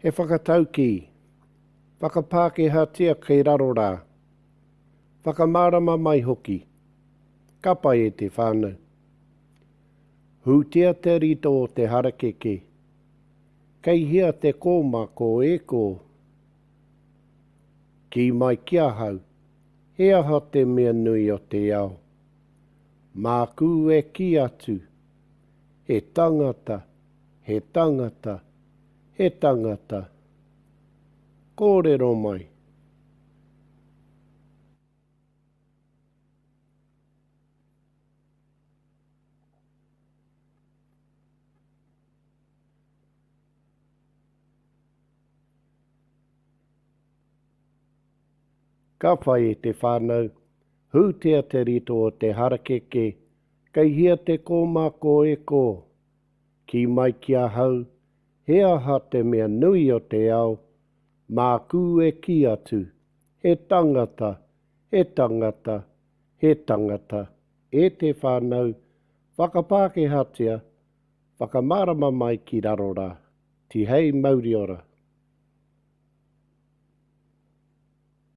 He whakatauki, whakapākehātia kei raro rā, whakamārama mai hoki, ka pai e te whānau. Hūtia te rito o te harakeke, kei hia te kōmako e kō. Ki mai kia hau, he aha te mea nui o te ao. Mā kū e ki atu, he tangata, he tangata, he tangata. Kōrero mai. Ka whai e te whānau, hūtia te rito o te harakeke, kei hia te kōmako e kō. Ki mai kia hau, he aha te mea nui o te ao, mā kū e ki atu, he tangata, he tangata, he tangata, e te whānau, whakapākehātia, whakamārama mai ki raro rā, ti hei mauri ora.